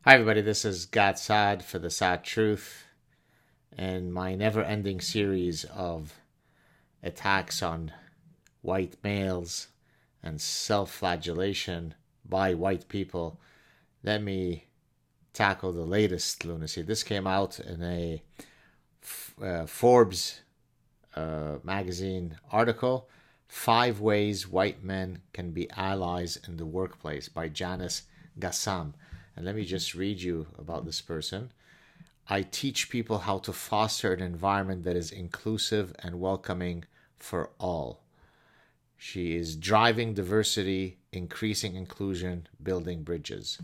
Hi, everybody. This is SAAD for the SAAD Truth and my never ending series of attacks on white males and self flagellation by white people. Let me tackle the latest lunacy. This came out in a Forbes magazine article, 5 Ways White Men Can Be Allies in the Workplace by Janice Gassam. And let me just read you about this person. I teach people how to foster an environment that is inclusive and welcoming for all. She is driving diversity, increasing inclusion, building bridges.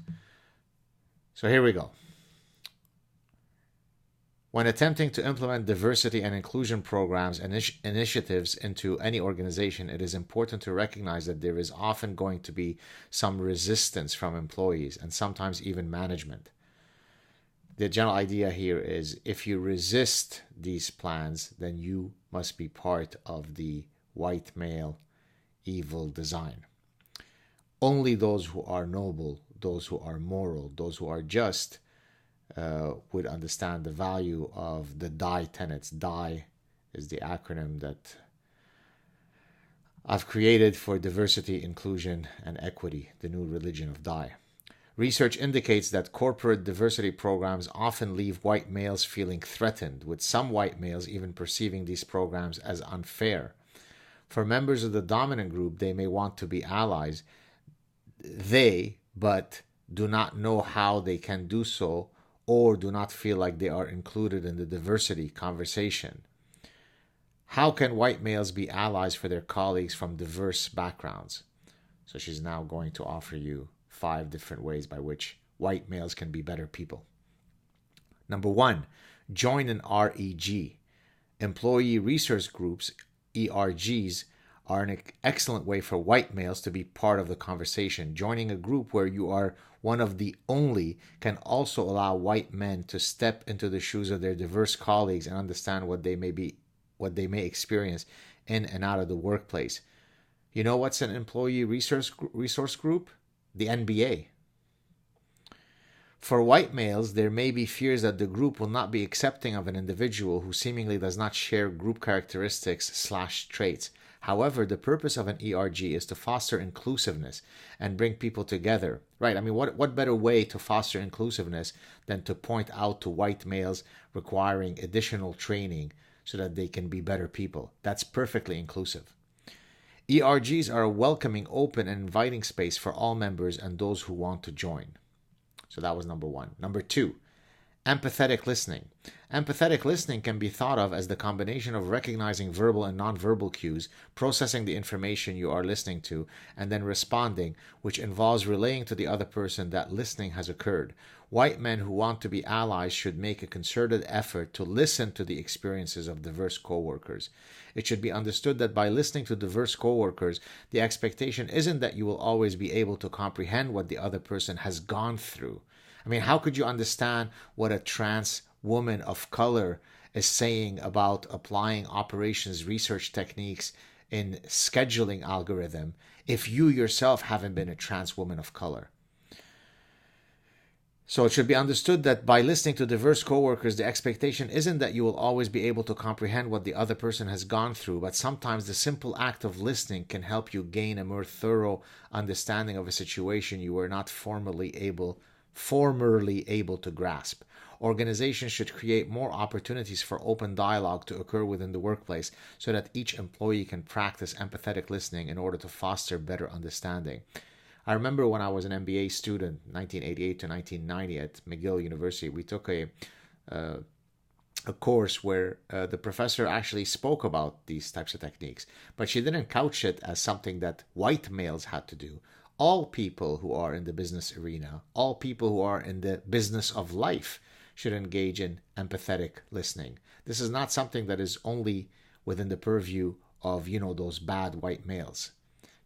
So here we go. When attempting to implement diversity and inclusion programs and initiatives into any organization, it is important to recognize that there is often going to be some resistance from employees and sometimes even management. The general idea here is if you resist these plans, then you must be part of the white male evil design. Only those who are noble, those who are moral, those who are just, would understand the value of the DIE tenets. DIE is the acronym that I've created for diversity, inclusion, and equity, the new religion of DIE. Research indicates that corporate diversity programs often leave white males feeling threatened, with some white males even perceiving these programs as unfair. For members of the dominant group, they may want to be allies, but do not know how they can do so, or do not feel like they are included in the diversity conversation. How can white males be allies for their colleagues from diverse backgrounds? So she's now going to offer you 5 different ways by which white males can be better people. Number 1, join an REG. Employee resource groups, ERGs, are an excellent way for white males to be part of the conversation. Joining a group where you are one of the only can also allow white men to step into the shoes of their diverse colleagues and understand what they may experience in and out of the workplace. You know what's an employee resource group? The NBA. For white males, there may be fears that the group will not be accepting of an individual who seemingly does not share group characteristics/traits. However, the purpose of an ERG is to foster inclusiveness and bring people together. Right? I mean, what better way to foster inclusiveness than to point out to white males requiring additional training so that they can be better people? That's perfectly inclusive. ERGs are a welcoming, open, and inviting space for all members and those who want to join. So that was number 1. Number 2, empathetic listening. Empathetic listening can be thought of as the combination of recognizing verbal and nonverbal cues, processing the information you are listening to, and then responding, which involves relaying to the other person that listening has occurred. White men who want to be allies should make a concerted effort to listen to the experiences of diverse coworkers. It should be understood that by listening to diverse coworkers, the expectation isn't that you will always be able to comprehend what the other person has gone through. I mean, how could you understand what a trans woman of color is saying about applying operations research techniques in scheduling algorithm if you yourself haven't been a trans woman of color? So it should be understood that by listening to diverse coworkers, the expectation isn't that you will always be able to comprehend what the other person has gone through, but sometimes the simple act of listening can help you gain a more thorough understanding of a situation you were not formerly able to grasp. Organizations should create more opportunities for open dialogue to occur within the workplace so that each employee can practice empathetic listening in order to foster better understanding. I remember when I was an MBA student, 1988 to 1990 at McGill University, we took a course where the professor actually spoke about these types of techniques, but she didn't couch it as something that white males had to do. All people who are in the business arena, all people who are in the business of life should engage in empathetic listening. This is not something that is only within the purview of, those bad white males.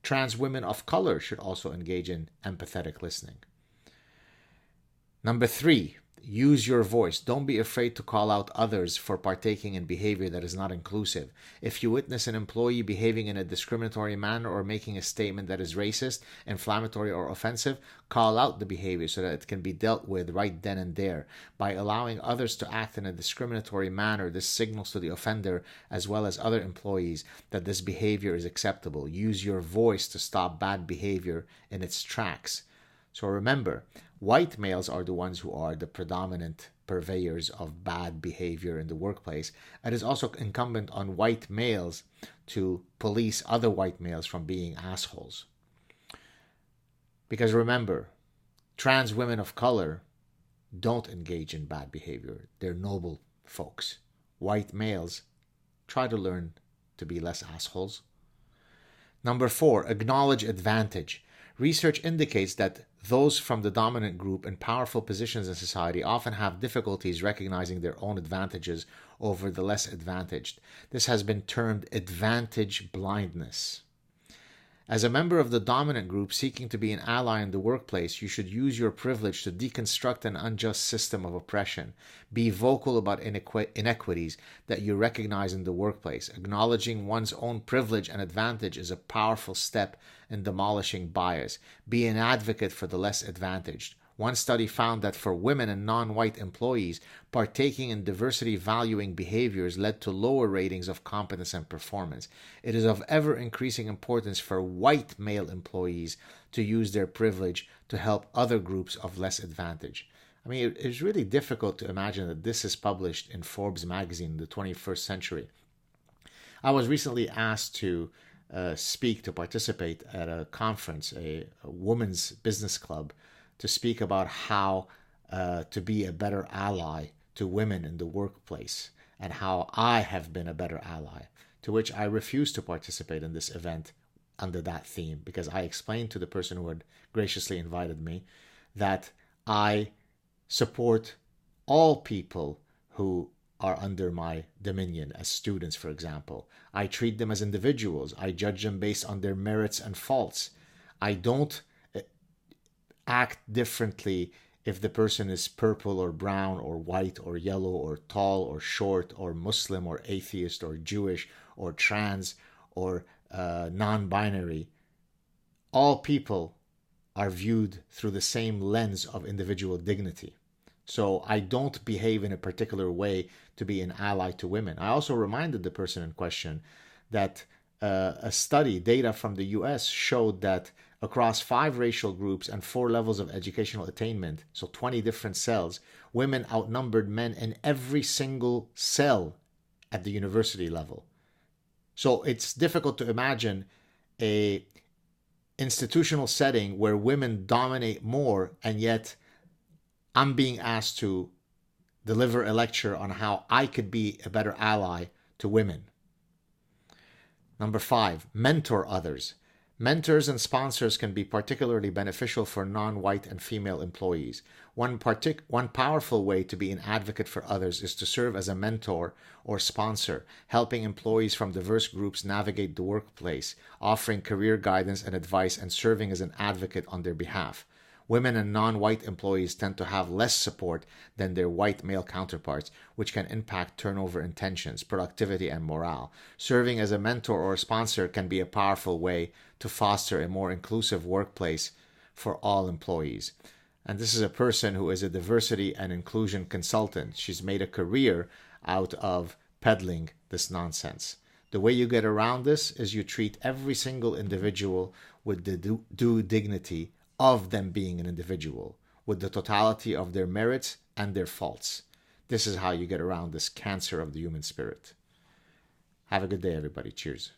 Trans women of color should also engage in empathetic listening. Number 3, use your voice. Don't be afraid to call out others for partaking in behavior that is not inclusive. If you witness an employee behaving in a discriminatory manner or making a statement that is racist, inflammatory, or offensive, call out the behavior so that it can be dealt with right then and there. By allowing others to act in a discriminatory manner, this signals to the offender as well as other employees that this behavior is acceptable. Use your voice to stop bad behavior in its tracks. So remember, white males are the ones who are the predominant purveyors of bad behavior in the workplace. It is also incumbent on white males to police other white males from being assholes. Because remember, trans women of color don't engage in bad behavior. They're noble folks. White males try to learn to be less assholes. Number 4, acknowledge advantage. Research indicates that those from the dominant group in powerful positions in society often have difficulties recognizing their own advantages over the less advantaged. This has been termed advantage blindness. As a member of the dominant group seeking to be an ally in the workplace, you should use your privilege to deconstruct an unjust system of oppression. Be vocal about inequities that you recognize in the workplace. Acknowledging one's own privilege and advantage is a powerful step in demolishing bias. Be an advocate for the less advantaged. One study found that for women and non-white employees, partaking in diversity-valuing behaviors led to lower ratings of competence and performance. It is of ever-increasing importance for white male employees to use their privilege to help other groups of less advantage. I mean, it's really difficult to imagine that this is published in Forbes magazine in the 21st century. I was recently asked to participate at a conference, a women's business club, to speak about how to be a better ally to women in the workplace and how I have been a better ally, to which I refused to participate in this event under that theme because I explained to the person who had graciously invited me that I support all people who are under my dominion as students, for example. I treat them as individuals. I judge them based on their merits and faults. I don't act differently if the person is purple or brown or white or yellow or tall or short or Muslim or atheist or Jewish or trans or non-binary. All people are viewed through the same lens of individual dignity. So I don't behave in a particular way to be an ally to women. I also reminded the person in question that a study, data from the US, showed that across 5 racial groups and 4 levels of educational attainment, so 20 different cells, women outnumbered men in every single cell at the university level. So it's difficult to imagine a institutional setting where women dominate more, and yet I'm being asked to deliver a lecture on how I could be a better ally to women. Number 5, mentor others. Mentors and sponsors can be particularly beneficial for non-white and female employees. One powerful way to be an advocate for others is to serve as a mentor or sponsor, helping employees from diverse groups navigate the workplace, offering career guidance and advice, and serving as an advocate on their behalf. Women and non-white employees tend to have less support than their white male counterparts, which can impact turnover intentions, productivity, and morale. Serving as a mentor or a sponsor can be a powerful way to foster a more inclusive workplace for all employees. And this is a person who is a diversity and inclusion consultant. She's made a career out of peddling this nonsense. The way you get around this is you treat every single individual with the due dignity of them being an individual, with the totality of their merits and their faults. This is how you get around this cancer of the human spirit. Have a good day, everybody. Cheers.